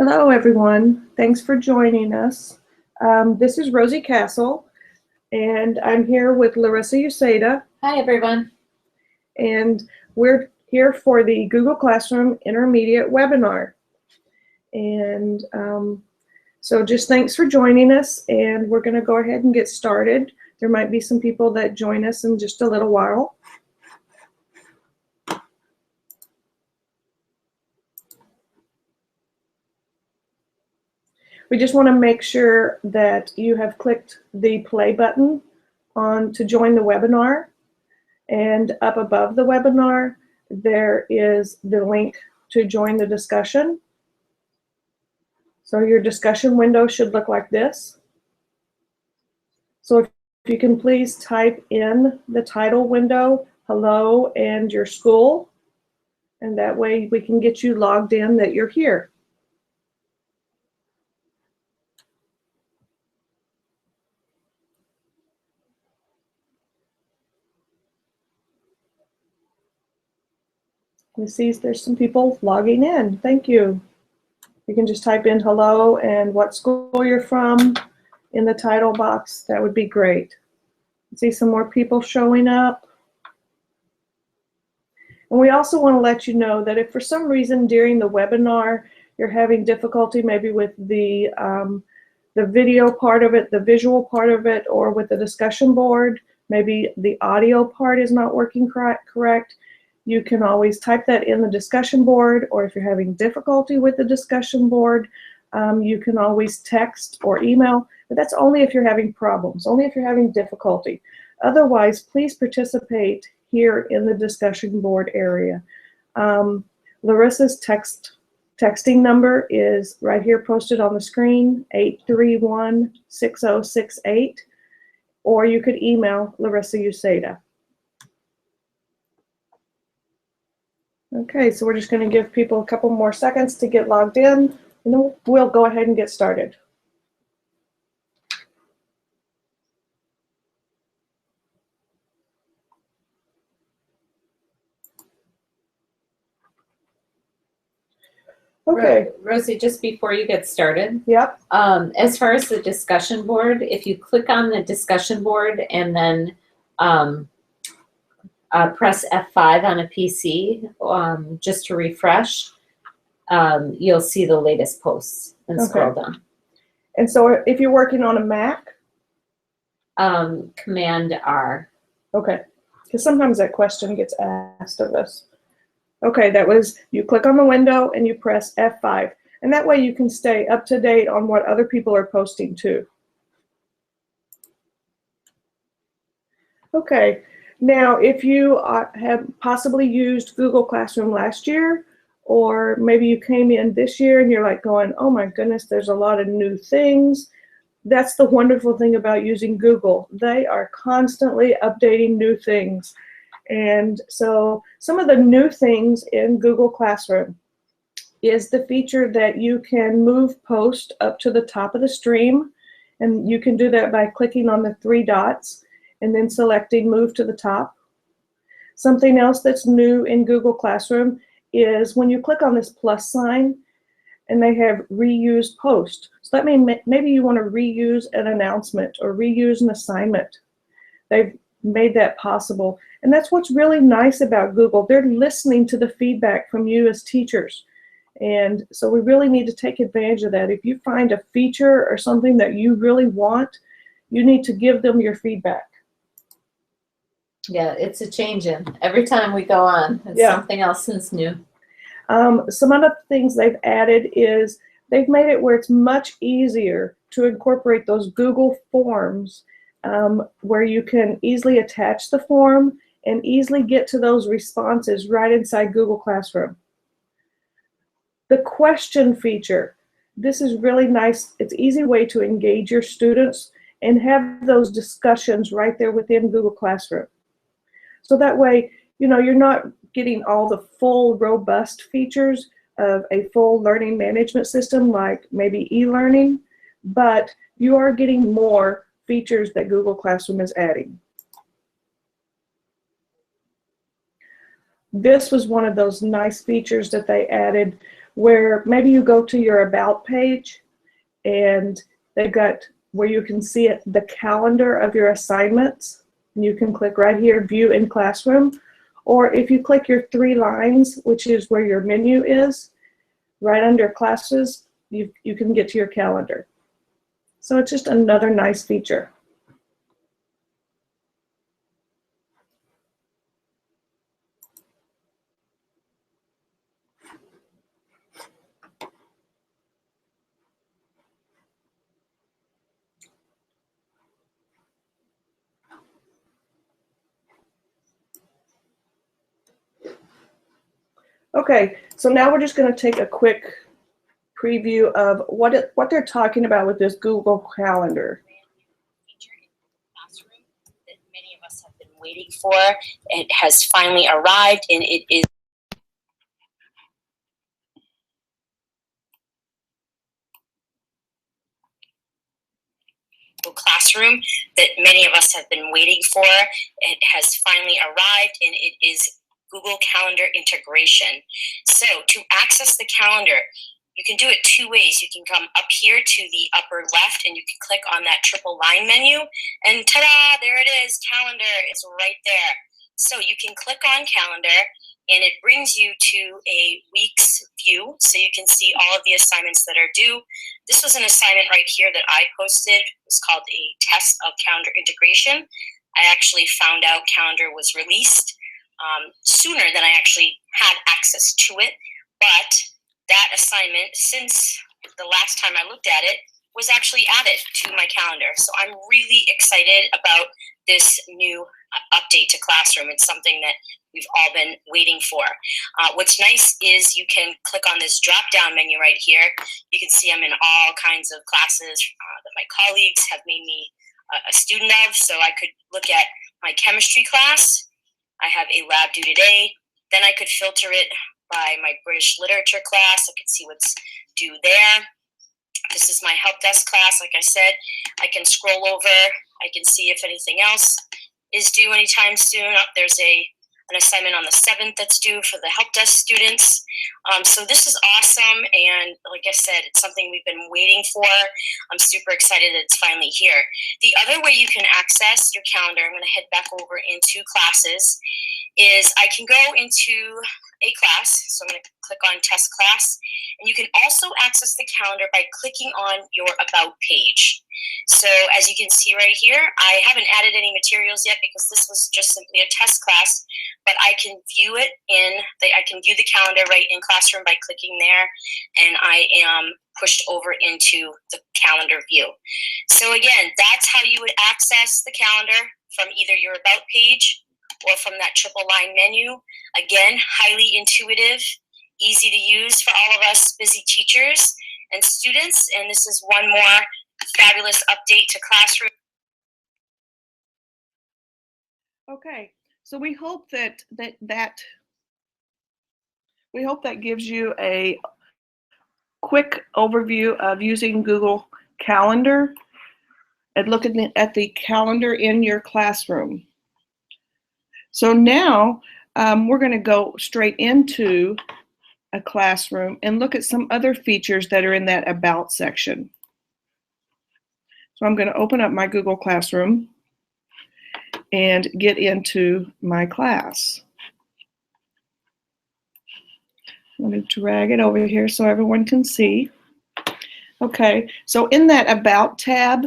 Hello, everyone. Thanks for joining us. This is Rosie Castle, and I'm here with Larissa Uceda, Hi, everyone. and we're here for the Google Classroom Intermediate webinar. And so just thanks for joining us, and we're going to go ahead and get started. There might be some people that join us in just a little while. We just want to make sure that you have clicked the play button to join the webinar. And up above the webinar, there is the link to join the discussion. So your discussion window should look like this. So if you can please type in the title window, hello, and your school, and that way we can get you logged in that you're here. We see there's some people logging in. Thank you. You can just type in hello and what school you're from in the title box. That would be great. See some more people showing up. And we also want to let you know that if for some reason during the webinar you're having difficulty maybe with the video part of it, the visual part of it, or with the discussion board, maybe the audio part is not working correct, you can always type that in the discussion board, or if you're having difficulty with the discussion board, you can always text or email, but that's only if you're having problems, only if you're having difficulty. Otherwise, please participate here in the discussion board area. Larissa's texting number is right here posted on the screen, 831-6068, or you could email Larissa Uceda. Okay, so we're just going to give people a couple more seconds to get logged in, and then we'll go ahead and get started. Okay. Rosie, just before you get started. Yep. As far as the discussion board, if you click on the discussion board and then press F5 on a PC just to refresh, you'll see the latest posts and scroll down. And so if you're working on a Mac? Command R. Okay, because sometimes that question gets asked of us. Okay, that was, you click on the window and you press F5. And that way you can stay up to date on what other people are posting too. Okay, now if you have possibly used Google Classroom last year, or maybe you came in this year and you're like going, oh my goodness, there's a lot of new things. That's the wonderful thing about using Google. They are constantly updating new things. And so some of the new things in Google Classroom is the feature that you can move post up to the top of the stream. And you can do that by clicking on the three dots and then selecting move to the top. Something else that's new in Google Classroom is when you click on this plus sign and they have reuse post. So that means maybe you want to reuse an announcement or reuse an assignment. They've made that possible. And that's what's really nice about Google. They're listening to the feedback from you as teachers. And so we really need to take advantage of that. If you find a feature or something that you really want, you need to give them your feedback. Yeah, it's a change in. Every time we go on, it's something else that's new. Some other things they've added is they've made it where it's much easier to incorporate those Google Forms where you can easily attach the form and easily get to those responses right inside Google Classroom. The question feature, this is really nice. It's an easy way to engage your students and have those discussions right there within Google Classroom. So that way, you know, you're not getting all the full robust features of a full learning management system like maybe e-learning, but you are getting more features that Google Classroom is adding. This was one of those nice features that they added where maybe you go to your About page and they've got where you can see it, the calendar of your assignments. And you can click right here, View in Classroom. Or if you click your 3 lines, which is where your menu is, right under Classes, you can get to your calendar. So it's just another nice feature. Okay, so now we're just going to take a quick preview of what they're talking about with this Google Calendar. That many of us have been waiting for. It has finally arrived, and it is Classroom that many of us have been waiting for. It has finally arrived, and it is Google Calendar integration. So to access the calendar, you can do it 2 ways. You can come up here to the upper left and you can click on that triple line menu, and ta-da, there it is, calendar is right there. So you can click on calendar and it brings you to a week's view, so you can see all of the assignments that are due. This was an assignment right here that I posted. It was called a test of calendar integration. I actually found out calendar was released sooner than I actually had access to it, but that assignment, since the last time I looked at it, was actually added to my calendar. So I'm really excited about this new update to Classroom. It's something that we've all been waiting for. What's nice is you can click on this drop-down menu right here. You can see I'm in all kinds of classes that my colleagues have made me a student of. So I could look at my chemistry class. I have a lab due today. Then I could filter it by my British literature class. I could see what's due there. This is my help desk class. Like I said, I can scroll over. I can see if anything else is due anytime soon. There's an assignment on the 7th that's due for the help desk students. So this is awesome, and like I said, it's something we've been waiting for. I'm super excited that it's finally here. The other way you can access your calendar, I'm going to head back over into classes, is I can go into a class. So I'm going to click on test class, and you can also access the calendar by clicking on your about page. So as you can see right here, I haven't added any materials yet because this was just simply a test class, but I can view it I can view the calendar right in Classroom by clicking there, and I am pushed over into the calendar view. So again, that's how you would access the calendar, from either your about page or from that triple line menu. Again, highly intuitive, easy to use for all of us busy teachers and students, and this is one more fabulous update to Classroom. Okay, so we hope that gives you a quick overview of using Google Calendar and looking at the calendar in your classroom. So now we're going to go straight into a classroom and look at some other features that are in that About section. So I'm going to open up my Google Classroom and get into my class. Let me drag it over here so everyone can see. Okay, so in that About tab,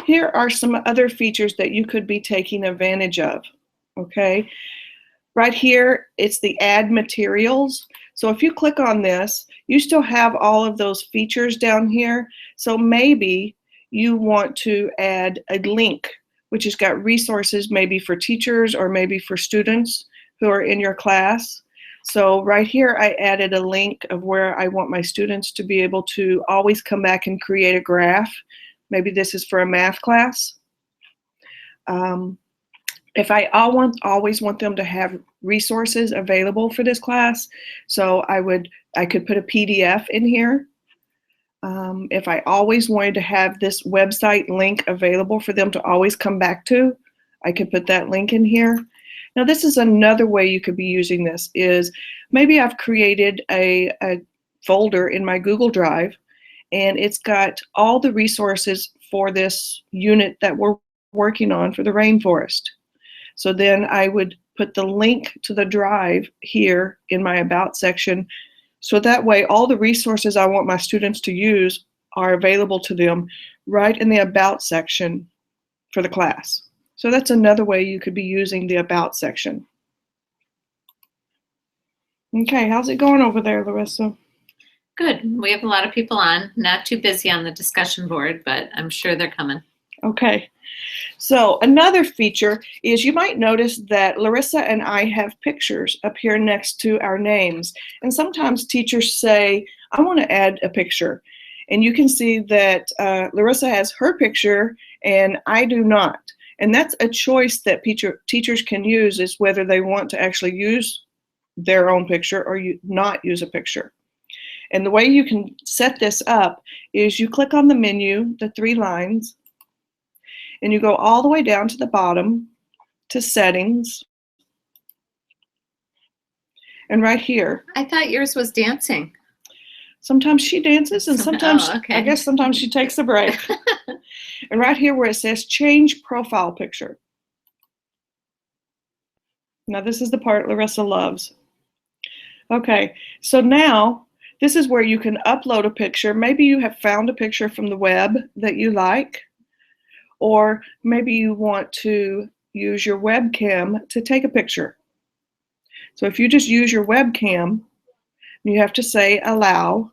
here are some other features that you could be taking advantage of. Okay, right here, it's the Add Materials. So if you click on this, you still have all of those features down here. So maybe you want to add a link, which has got resources maybe for teachers or maybe for students who are in your class. So right here, I added a link of where I want my students to be able to always come back and create a graph. Maybe this is for a math class. If I always want them to have resources available for this class, so I could put a PDF in here. If I always wanted to have this website link available for them to always come back to, I could put that link in here. Now this is another way you could be using this, is maybe I've created a folder in my Google Drive, and it's got all the resources for this unit that we're working on for the rainforest. So then I would put the link to the drive here in my About section, so that way all the resources I want my students to use are available to them right in the About section for the class. So that's another way you could be using the About section. Okay, how's it going over there, Larissa? Good. We have a lot of people on. Not too busy on the discussion board, but I'm sure they're coming. Okay. So another feature is you might notice that Larissa and I have pictures up here next to our names. And sometimes teachers say, I want to add a picture. And you can see that Larissa has her picture and I do not. And that's a choice that teachers can use, is whether they want to actually use their own picture or not use a picture. And the way you can set this up is you click on the menu, the 3 lines, and you go all the way down to the bottom to settings. And right here. I thought yours was dancing. Sometimes she dances and sometimes, okay. I guess sometimes she takes a break. And right here where it says change profile picture. Now this is the part Larissa loves. Okay, so now this is where you can upload a picture. Maybe you have found a picture from the web that you like, or maybe you want to use your webcam to take a picture. So if you just use your webcam, you have to say allow,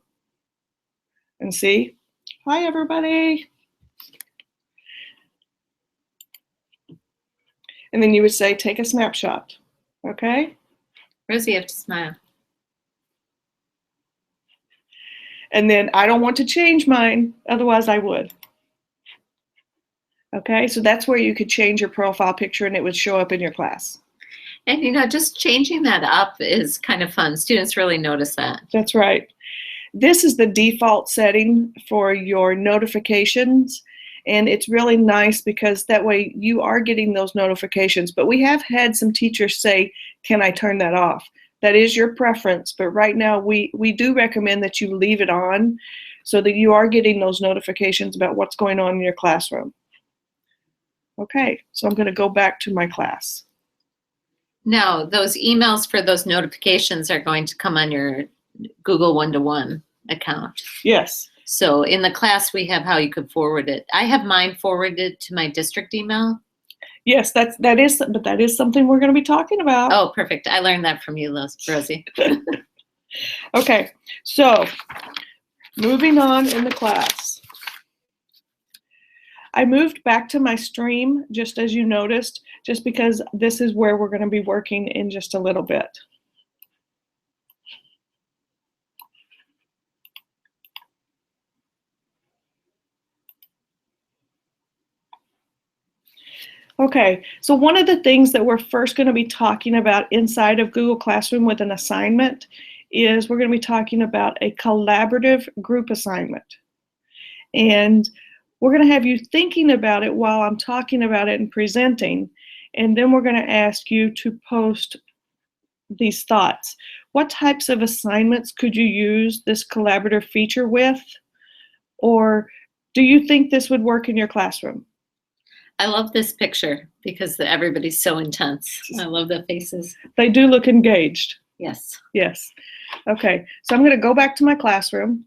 and see, hi everybody. And then you would say take a snapshot, okay? Rosie, you have to smile. And then I don't want to change mine, otherwise I would. Okay, so that's where you could change your profile picture and it would show up in your class. And you know, just changing that up is kind of fun. Students really notice that. That's right. This is the default setting for your notifications, and it's really nice because that way you are getting those notifications. But we have had some teachers say, can I turn that off? That is your preference, but right now we do recommend that you leave it on so that you are getting those notifications about what's going on in your classroom. Okay, so I'm going to go back to my class. Now, those emails for those notifications are going to come on your Google One-to-One account. Yes. So in the class, we have how you could forward it. I have mine forwarded to my district email. Yes, but that is something we're going to be talking about. Oh, perfect. I learned that from you, Rosie. Okay, so moving on in the class. I moved back to my stream, just as you noticed, just because this is where we're going to be working in just a little bit. Okay, so one of the things that we're first going to be talking about inside of Google Classroom with an assignment is we're going to be talking about a collaborative group assignment. And we're going to have you thinking about it while I'm talking about it and presenting, and then we're going to ask you to post these thoughts. What types of assignments could you use this collaborative feature with? Or do you think this would work in your classroom? I love this picture because everybody's so intense. I love the faces. They do look engaged. Yes. Yes. Okay, so I'm going to go back to my classroom,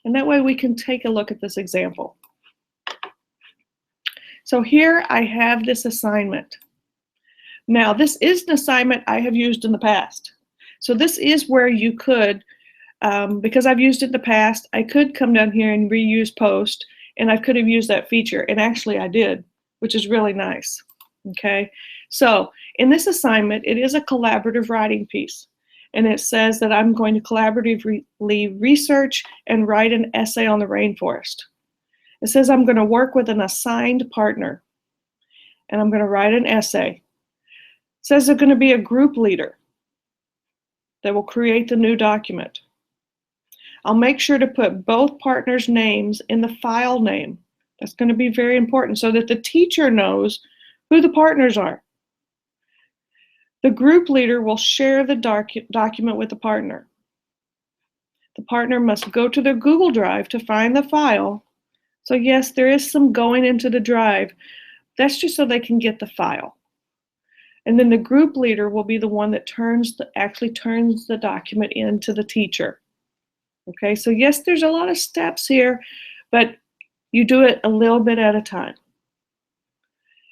and that way we can take a look at this example. So here I have this assignment. Now this is an assignment I have used in the past. So this is where you could, because I've used it in the past, I could come down here and reuse post, and I could have used that feature, and actually I did, which is really nice. Okay, so in this assignment, it is a collaborative writing piece, and it says that I'm going to collaboratively research and write an essay on the rainforest. It says I'm going to work with an assigned partner, and I'm going to write an essay. It says there's going to be a group leader that will create the new document. I'll make sure to put both partners' names in the file name. That's going to be very important so that the teacher knows who the partners are. The group leader will share the document with the partner. the partner must go to their Google Drive to find the file. So yes, there is some going into the drive. That's just so they can get the file. And then the group leader will be the one that actually turns the document into the teacher. Okay, so yes, there's a lot of steps here, but you do it a little bit at a time.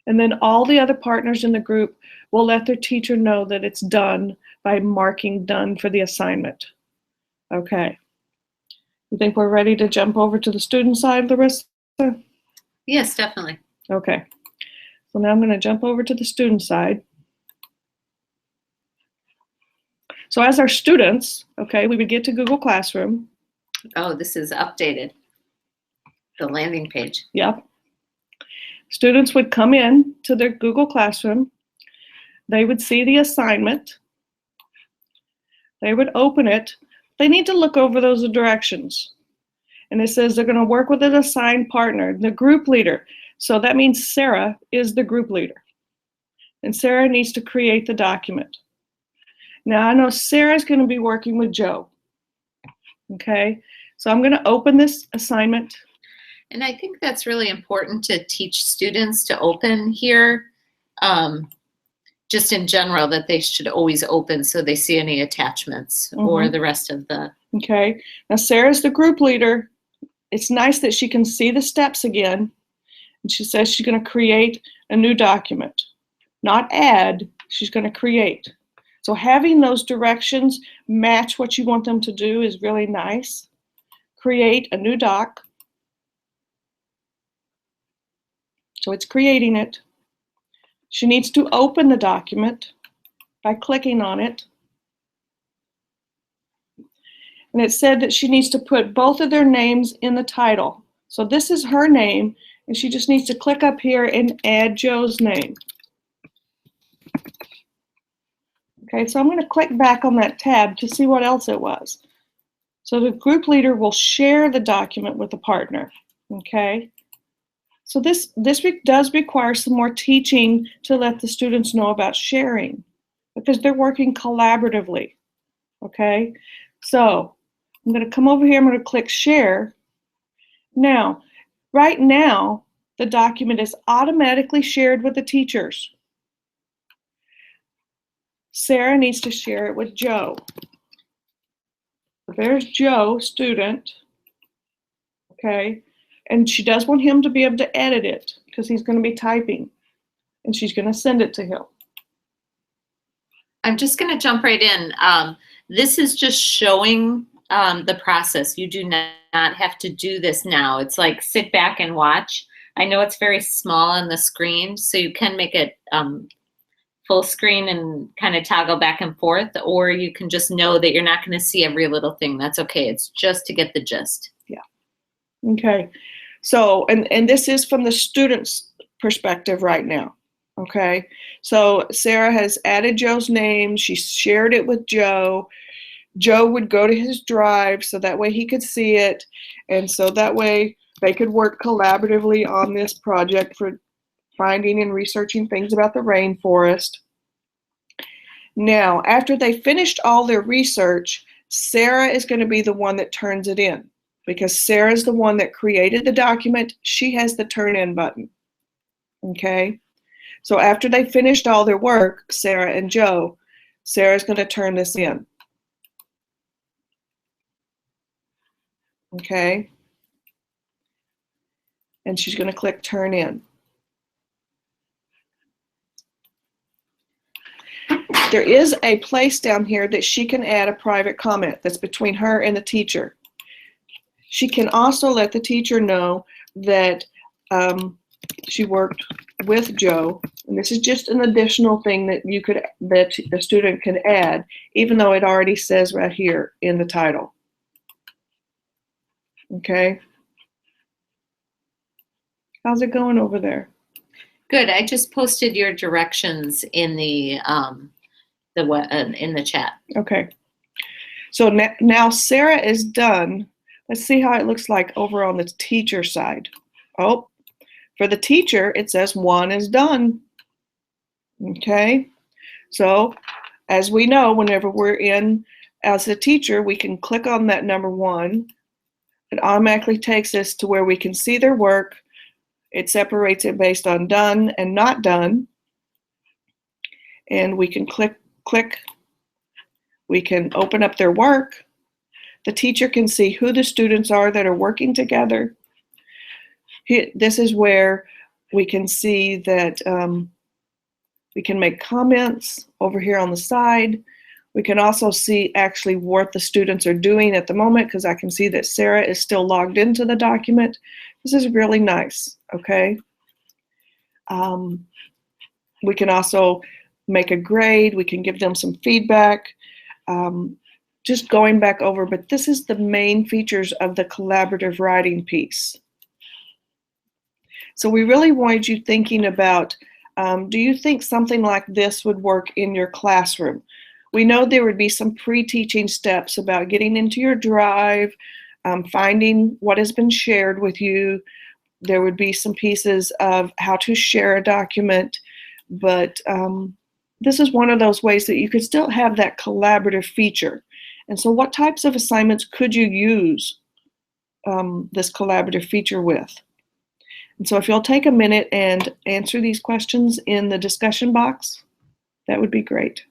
And then all the other partners in the group will let their teacher know that it's done by marking done for the assignment. Okay. You think we're ready to jump over to the student side, Larissa? Yes, definitely. Okay. So now I'm going to jump over to the student side. So as our students, okay, we would get to Google Classroom. Oh, this is updated. The landing page. Yep. Students would come in to their Google Classroom. They would see the assignment. They would open it. They need to look over those directions. And it says they're going to work with an assigned partner, the group leader. So that means Sarah is the group leader. And Sarah needs to create the document. Now I know Sarah's going to be working with Joe. Okay, so I'm going to open this assignment. And I think that's really important to teach students to open here. Just in general, that they should always open so they see any attachments or the rest of the. Okay, now Sarah's the group leader. It's nice that she can see the steps again. And she says she's going to create a new document. Not add, she's going to create. So having those directions match what you want them to do is really nice. Create a new doc. So it's creating it. She needs to open the document by clicking on it. And it said that she needs to put both of their names in the title. So this is her name, and she just needs to click up here and add Joe's name. Okay, so I'm going to click back on that tab to see what else it was. So the group leader will share the document with the partner. Okay. So this does require some more teaching to let the students know about sharing because they're working collaboratively, okay? So I'm going to come over here, I'm going to click share. Now, right now, the document is automatically shared with the teachers. Sarah needs to share it with Joe. There's Joe, student, okay? And she does want him to be able to edit it because he's going to be typing. And she's going to send it to him. I'm just going to jump right in. This is just showing the process. You do not have to do this now. It's like sit back and watch. I know it's very small on the screen, so you can make it full screen and kind of toggle back and forth, or you can just know that you're not going to see every little thing. That's okay. It's just to get the gist. Yeah. Okay. So, and this is from the student's perspective right now, okay? So Sarah has added Joe's name. She shared it with Joe. Joe would go to his drive so that way he could see it. And so that way they could work collaboratively on this project for finding and researching things about the rainforest. Now, after they finished all their research, Sarah is going to be the one that turns it in. Because Sarah's the one that created the document, she has the turn in button. Okay? So after they finished all their work, Sarah and Joe, Sarah's going to turn this in. Okay? And she's going to click turn in. There is a place down here that she can add a private comment that's between her and the teacher. She can also let the teacher know that she worked with Joe, and this is just an additional thing that the student can add, even though it already says right here in the title. Okay. How's it going over there? Good. I just posted your directions in the chat. Okay. So now Sarah is done. Let's see how it looks like over on the teacher side. Oh, for the teacher, it says 1 is done. Okay. So as we know, whenever we're in as the teacher, we can click on that number 1. It automatically takes us to where we can see their work. It separates it based on done and not done. And we can click. We can open up their work. The teacher can see who the students are that are working together. This is where we can see that we can make comments over here on the side. We can also see actually what the students are doing at the moment, because I can see that Sarah is still logged into the document. This is really nice, okay? We can also make a grade. We can give them some feedback. Just going back over, but this is the main features of the collaborative writing piece. So we really wanted you thinking about, do you think something like this would work in your classroom? We know there would be some pre-teaching steps about getting into your drive, finding what has been shared with you. There would be some pieces of how to share a document, but this is one of those ways that you could still have that collaborative feature. And so what types of assignments could you use this collaborative feature with? And so if you'll take a minute and answer these questions in the discussion box, that would be great.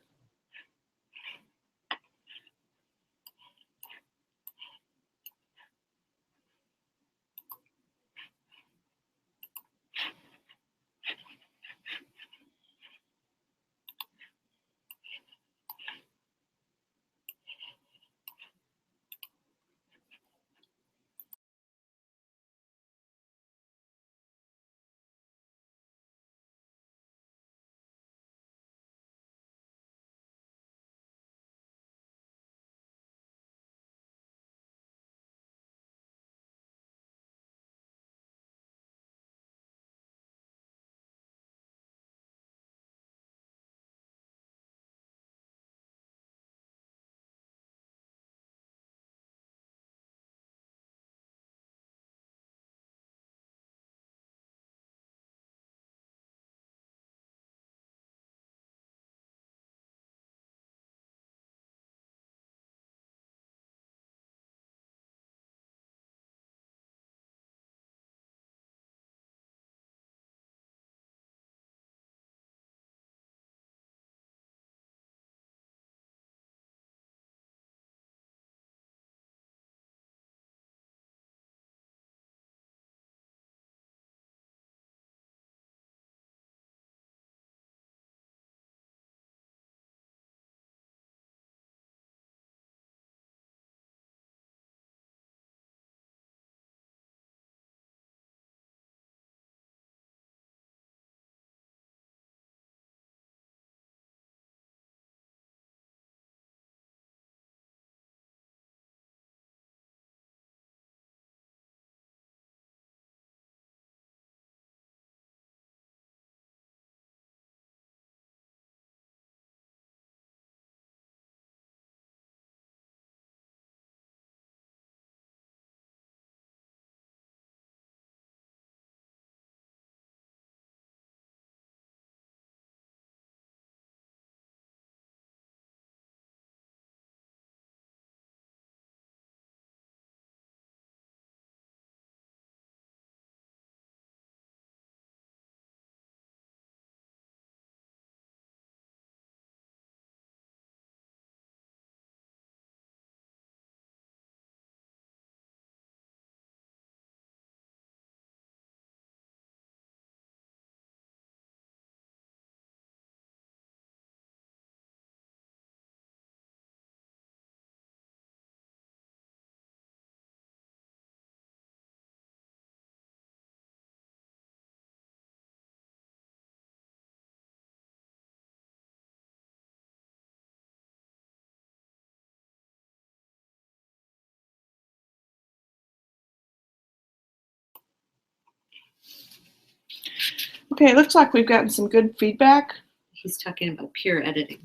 Okay, it looks like we've gotten some good feedback. He's talking about peer editing.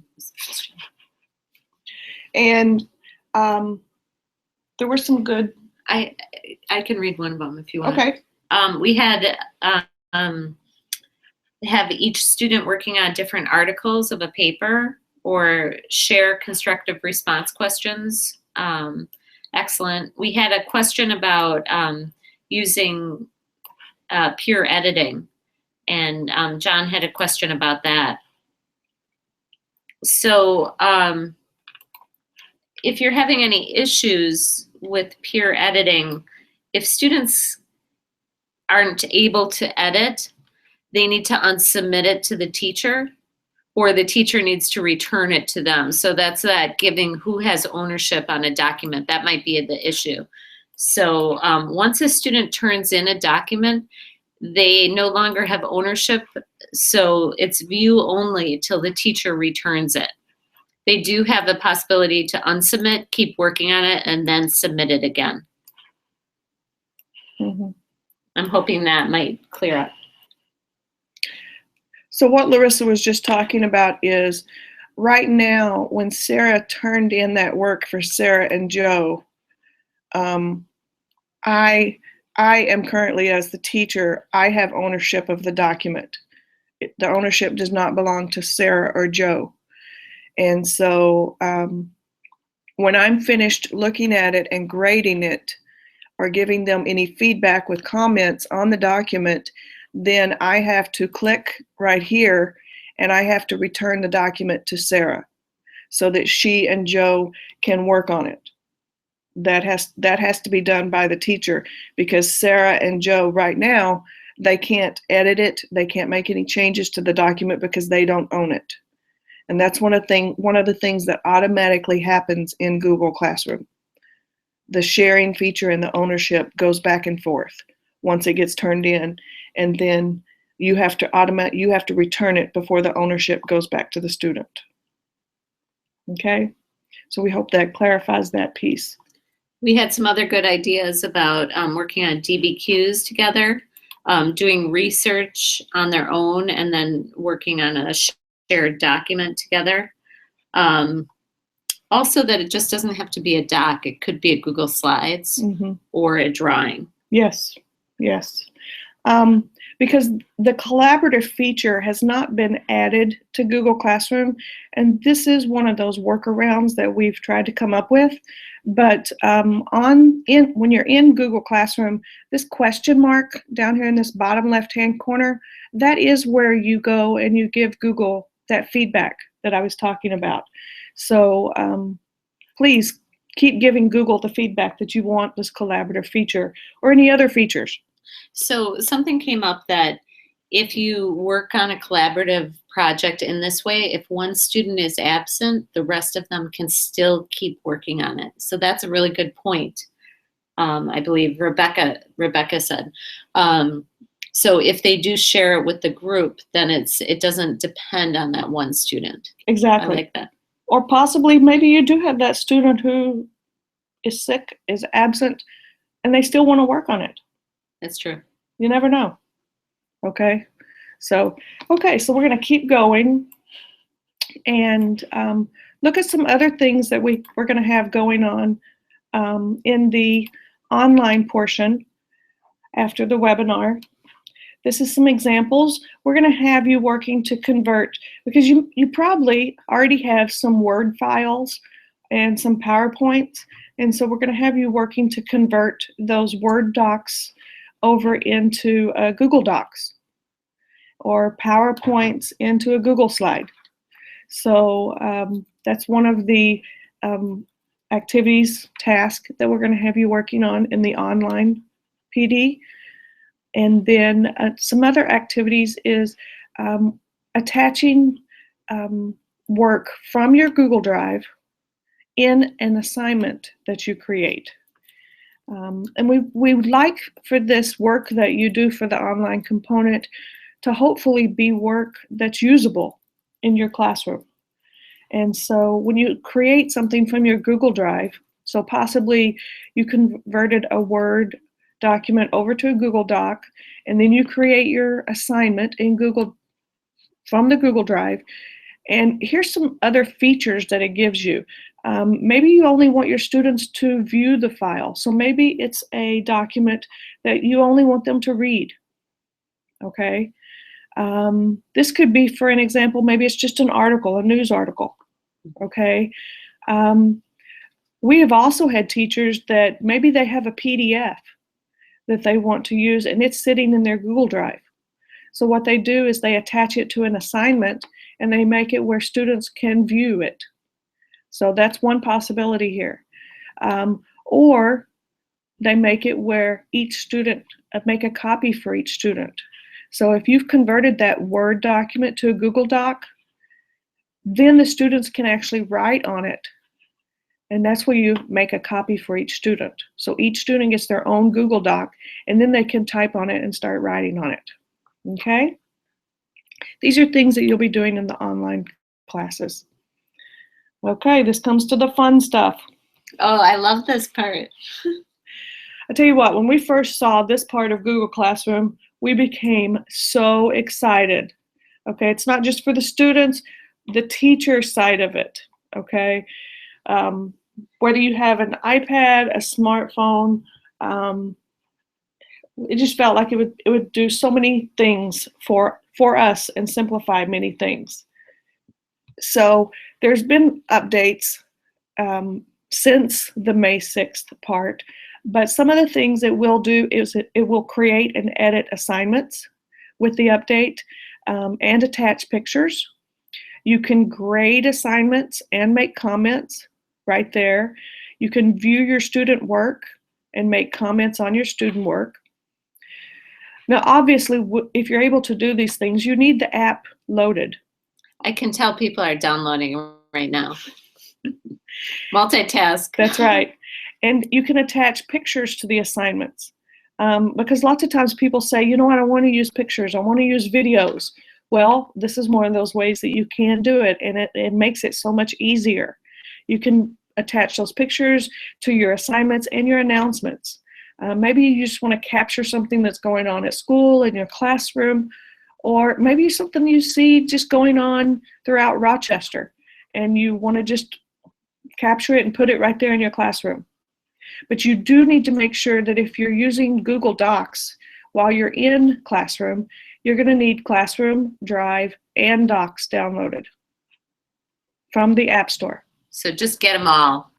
And there were some good. I can read one of them if you want. Okay. We had have each student working on different articles of a paper or share constructive response questions. Excellent. We had a question about using peer editing, and John had a question about that. So if you're having any issues with peer editing, if students aren't able to edit, they need to unsubmit it to the teacher, or the teacher needs to return it to them. So that's that giving who has ownership on a document. That might be the issue. So once a student turns in a document, they no longer have ownership. So it's view only till the teacher returns it. They do have the possibility to unsubmit, keep working on it, and then submit it again. Mm-hmm. I'm hoping that might clear up. So what Larissa was just talking about is right now, when Sarah turned in that work for Sarah and Joe, I am currently, as the teacher, I have ownership of the document. The ownership does not belong to Sarah or Joe. And so when I'm finished looking at it and grading it, or giving them any feedback with comments on the document, then I have to click right here and I have to return the document to Sarah so that she and Joe can work on it. That has to be done by the teacher, because Sarah and Joe right now, they can't edit it. They can't make any changes to the document because they don't own it. And that's one of the things that automatically happens in Google Classroom. The sharing feature and the ownership goes back and forth once it gets turned in, and then you have to return it before the ownership goes back to the student. Okay, so we hope that clarifies that piece. We had some other good ideas about working on DBQs together, doing research on their own, and then working on a shared document together. Also, that it just doesn't have to be a doc. It could be a Google Slides or a drawing. Yes, yes. Because the collaborative feature has not been added to Google Classroom, and this is one of those workarounds that we've tried to come up with. But when you're in Google Classroom, this question mark down here in this bottom left-hand corner, that is where you go and you give Google that feedback that I was talking about. So please keep giving Google the feedback that you want this collaborative feature or any other features. So something came up that if you work on a collaborative project in this way, if one student is absent, the rest of them can still keep working on it. So that's a really good point. I believe Rebecca said. So if they do share it with the group, then it doesn't depend on that one student. Exactly. I like that. Or possibly maybe you do have that student who is sick, is absent, and they still want to work on it. That's true. You never know. Okay. So we're going to keep going and look at some other things that we're going to have going on in the online portion after the webinar. This is some examples. We're going to have you working to convert, because you probably already have some Word files and some PowerPoints. And so we're going to have you working to convert those Word docs over into Google Docs, or PowerPoints into a Google slide. So that's one of the activities, task that we're going to have you working on in the online PD. And then some other activities is attaching work from your Google Drive in an assignment that you create. And we would like for this work that you do for the online component to hopefully be work that's usable in your classroom. And so when you create something from your Google Drive, so possibly you converted a Word document over to a Google Doc, and then you create your assignment in Google from the Google Drive. And here's some other features that it gives you. Maybe you only want your students to view the file. So maybe it's a document that you only want them to read. Okay. This could be, for an example, maybe it's just an article, a news article. okay? We have also had teachers that maybe they have a PDF that they want to use and it's sitting in their Google Drive. So what they do is they attach it to an assignment and they make it where students can view it. So that's one possibility here. Or they make it where each student, make a copy for each student. So if you've converted that Word document to a Google Doc, then the students can actually write on it. And that's where you make a copy for each student. So each student gets their own Google Doc, and then they can type on it and start writing on it. Okay? These are things that you'll be doing in the online classes. Okay, this comes to the fun stuff. Oh, I love this part. I tell you what, when we first saw this part of Google Classroom, we became so excited. Okay, it's not just for the students, the teacher side of it. Okay, whether you have an iPad, a smartphone, it just felt like it would do so many things for us and simplify many things. So there's been updates since the May 6th part, but some of the things it will do is it will create and edit assignments with the update and attach pictures. You can grade assignments and make comments right there. You can view your student work and make comments on your student work. Now, obviously, if you're able to do these things, you need the app loaded. I can tell people are downloading right now. Multitask. That's right. And you can attach pictures to the assignments because lots of times people say, you know what, I want to use pictures, I want to use videos. Well, this is one of those ways that you can do it, and it makes it so much easier. You can attach those pictures to your assignments and your announcements. Maybe you just want to capture something that's going on at school, in your classroom, or maybe something you see just going on throughout Rochester, and you want to just capture it and put it right there in your classroom. But you do need to make sure that if you're using Google Docs while you're in Classroom, you're going to need Classroom, Drive, and Docs downloaded from the App Store. So just get them all.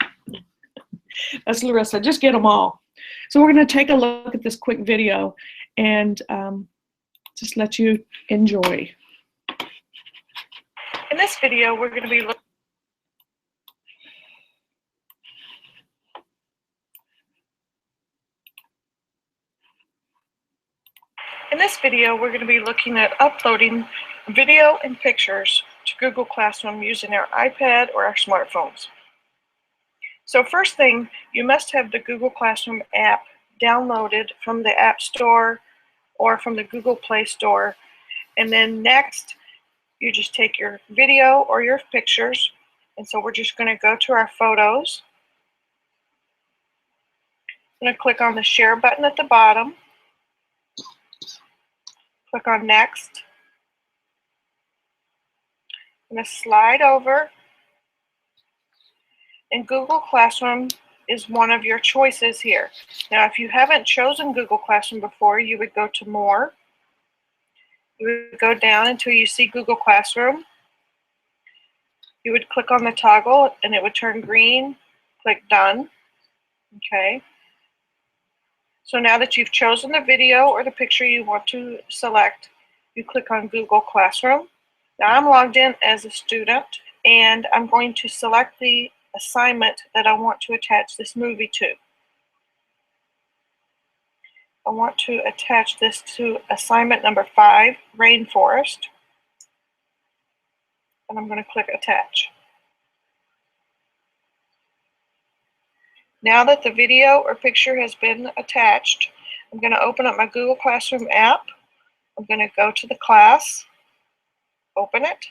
That's Larissa. Just get them all. So we're going to take a look at this quick video and just let you enjoy. In this video, we're going to be looking at uploading video and pictures to Google Classroom using our iPad or our smartphones. So first thing, you must have the Google Classroom app downloaded from the App Store or from the Google Play Store. And then next, you just take your video or your pictures. And so we're just going to go to our photos. I'm going to click on the share button at the bottom. Click on next. I'm going to slide over. And Google Classroom is one of your choices here. Now, if you haven't chosen Google Classroom before, you would go to More. You would go down until you see Google Classroom. You would click on the toggle and it would turn green. Click Done. Okay. So now that you've chosen the video or the picture you want to select, you click on Google Classroom. Now I'm logged in as a student and I'm going to select the assignment that I want to attach this movie to. I want to attach this to assignment number 5, Rainforest. And I'm going to click Attach. Now that the video or picture has been attached, I'm going to open up my Google Classroom app. I'm going to go to the class, open it.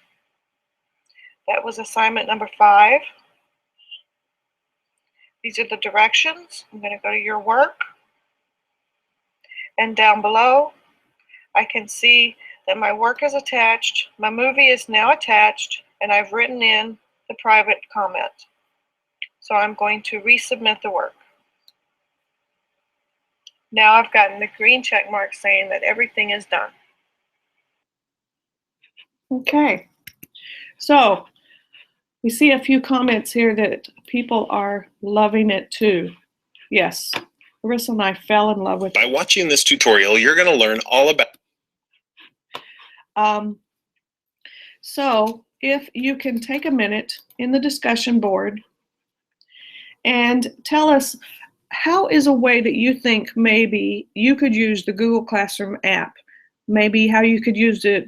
That was assignment number 5. These are the directions. I'm going to go to your work. And down below, I can see that my work is attached, my movie is now attached, and I've written in the private comment. So I'm going to resubmit the work. Now I've gotten the green check mark saying that everything is done. Okay. So We see a few comments here that people are loving it too. Yes, Larissa and I fell in love with By it. watching this tutorial, you're going to learn all about. So if you can take a minute in the discussion board and tell us, how is a way that you think maybe you could use the Google Classroom app? Maybe how you could use it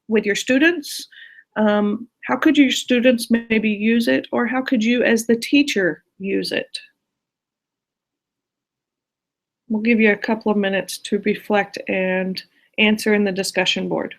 with your students? How could your students maybe use it? Or how could you as the teacher use it? We'll give you a couple of minutes to reflect and answer in the discussion board.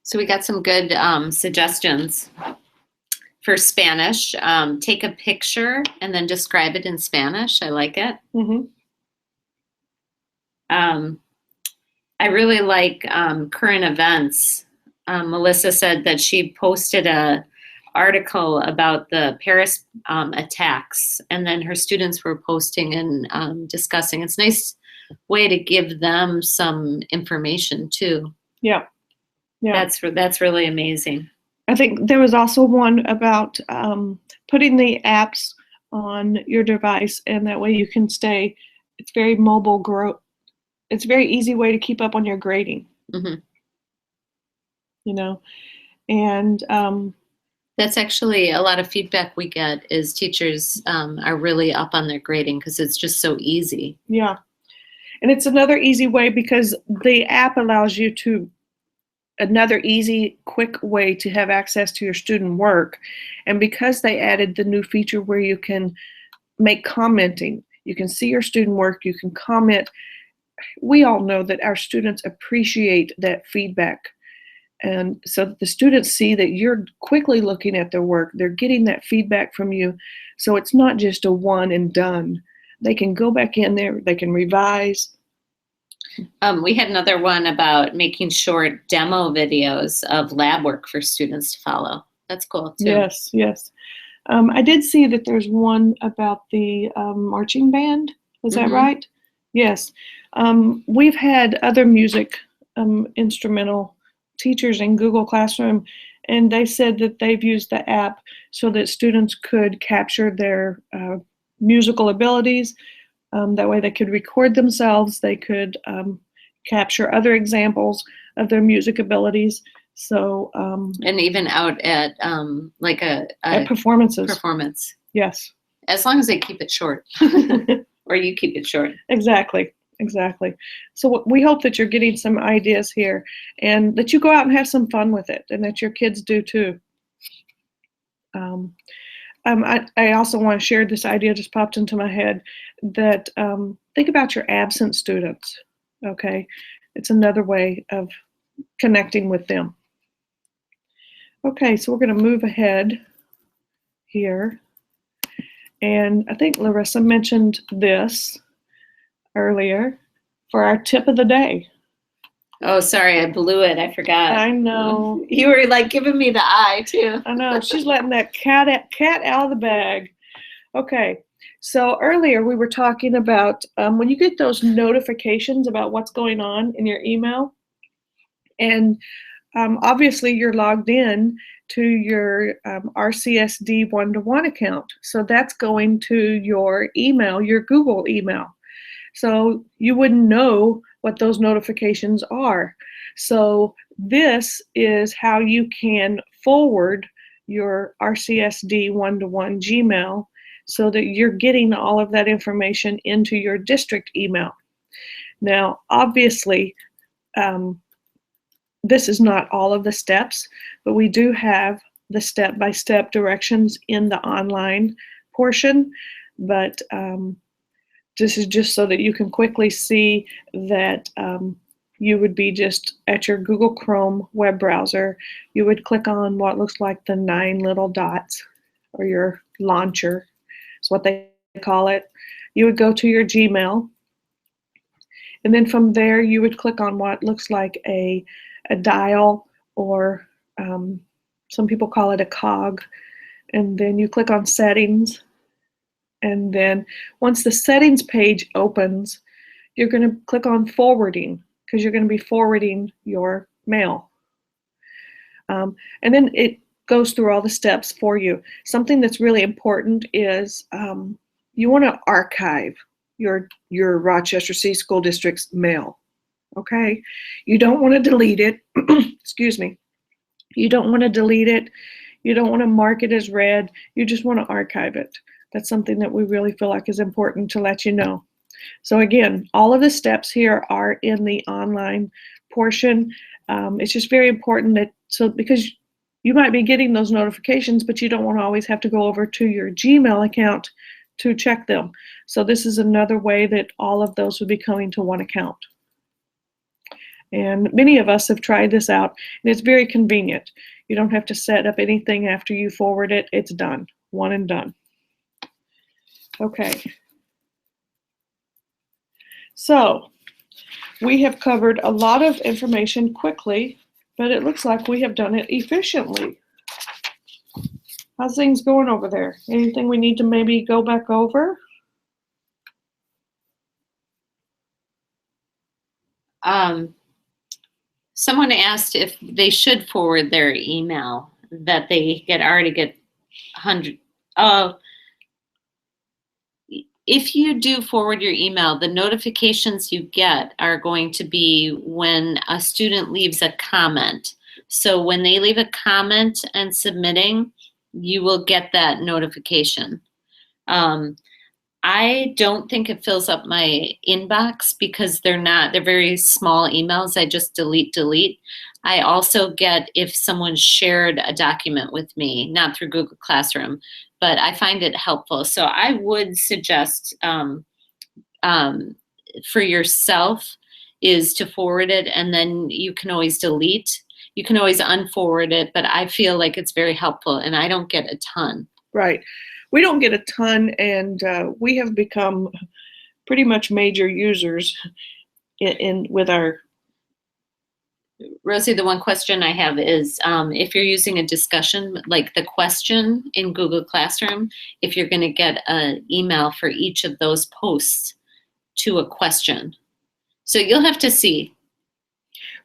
So we got some good suggestions for Spanish. Take a picture and then describe it in Spanish. I like it. Mm-hmm. I really like current events. Melissa said that she posted a article about the Paris attacks, and then her students were posting and discussing. It's a nice way to give them some information too. Yeah. Yeah. That's really amazing. I think there was also one about putting the apps on your device, and that way you can stay. It's very mobile. It's a very easy way to keep up on your grading. Mm-hmm. You know, and that's actually a lot of feedback we get is teachers are really up on their grading because it's just so easy. Yeah, and it's another easy way because the app allows you to. Another easy, quick way to have access to your student work. And because they added the new feature where you can make commenting, you can see your student work, you can comment. We all know that our students appreciate that feedback. And so that the students see that you're quickly looking at their work, they're getting that feedback from you. So it's not just a one and done. They can go back in there, they can revise. We had another one about making short demo videos of lab work for students to follow. That's cool too. Yes, yes. I did see that there's one about the marching band. Was that Mhm. right? Yes. We've had other music instrumental teachers in Google Classroom, and they said that they've used the app so that students could capture their musical abilities. That way they could record themselves, they could capture other examples of their music abilities. So And even out at like a at performances, performance, yes. as long as they keep it short, or you keep it short. Exactly, exactly. So we hope that you're getting some ideas here and that you go out and have some fun with it and that your kids do too. I also want to share this idea, just popped into my head, that think about your absent students, okay? It's another way of connecting with them. Okay, so we're going to move ahead here. And I think Larissa mentioned this earlier for our tip of the day. Oh, sorry, I blew it. I forgot. I know. You were like giving me the eye too. I know. She's letting that cat out of the bag. Okay. So earlier we were talking about when you get those notifications about what's going on in your email, and obviously you're logged in to your RCSD one-to-one account. So that's going to your email, your Google email. So you wouldn't know what those notifications are. So this is how you can forward your RCSD one-to-one Gmail so that you're getting all of that information into your district email. Now, obviously, this is not all of the steps, but we do have the step-by-step directions in the online portion. But this is just so that you can quickly see that you would be just at your Google Chrome web browser. You would click on what looks like the 9 little dots, or your launcher is what they call it. You would go to your Gmail, and then from there you would click on what looks like a dial, or some people call it a cog, and then you click on settings. And then once the settings page opens, you're going to click on forwarding, because you're going to be forwarding your mail. And then it goes through all the steps for you. Something that's really important is you want to archive your Rochester City School District's mail. Okay? You don't want to delete it. Excuse me. You don't want to delete it. You don't want to mark it as read. You just want to archive it. That's something that we really feel like is important to let you know. So again, all of the steps here are in the online portion. It's just very important that, because you might be getting those notifications, but you don't want to always have to go over to your Gmail account to check them. So this is another way that all of those would be coming to one account. And many of us have tried this out, and it's very convenient. You don't have to set up anything after you forward it. It's done, one and done. Okay. So we have covered a lot of information quickly, but it looks like we have done it efficiently. How's things going over there? Anything we need to maybe go back over? Someone asked if they should forward their email, that they already get 100. If you do forward your email, the notifications you get are going to be when a student leaves a comment. So when they leave a comment and submitting, you will get that notification. I don't think it fills up my inbox because they're very small emails. I just delete. I also get if someone shared a document with me, not through Google Classroom, but I find it helpful. So I would suggest for yourself is to forward it, and then you can always delete. You can always unforward it, but I feel like it's very helpful, and I don't get a ton. Right. We don't get a ton, and we have become pretty much major users in with our. Rosie, the one question I have is if you're using a discussion, like the question in Google Classroom, if you're going to get an email for each of those posts to a question. So you'll have to see.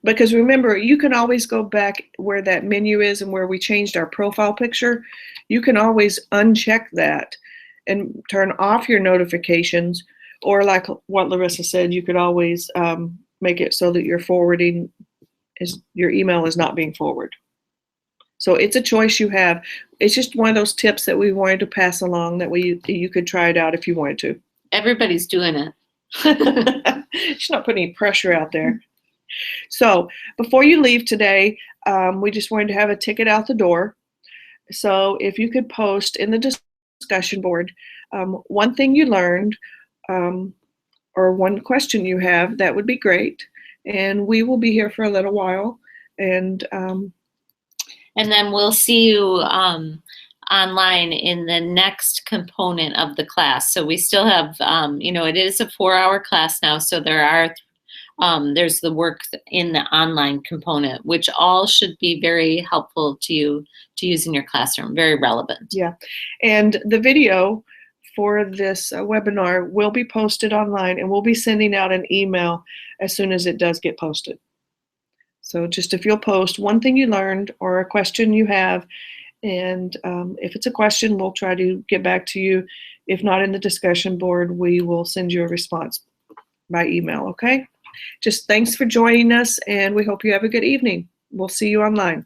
Because remember, you can always go back where that menu is and where we changed our profile picture. You can always uncheck that and turn off your notifications. Or like what Larissa said, you could always make it so that your forwarding is, your email is not being forwarded. So it's a choice you have. It's just one of those tips that we wanted to pass along that you could try it out if you wanted to. Everybody's doing it. She's not putting any pressure out there. So before you leave today, we just wanted to have a ticket out the door. So if you could post in the discussion board one thing you learned or one question you have, that would be great. And we will be here for a little while. And then we'll see you online in the next component of the class. So we still have, it is a 4-hour class now. So there's the work in the online component, which all should be very helpful to you to use in your classroom, very relevant. Yeah, and the video for this webinar will be posted online, and we'll be sending out an email as soon as it does get posted. So just if you'll post one thing you learned or a question you have, and if it's a question, we'll try to get back to you. If not in the discussion board, we will send you a response by email, okay? Just thanks for joining us, and we hope you have a good evening. We'll see you online.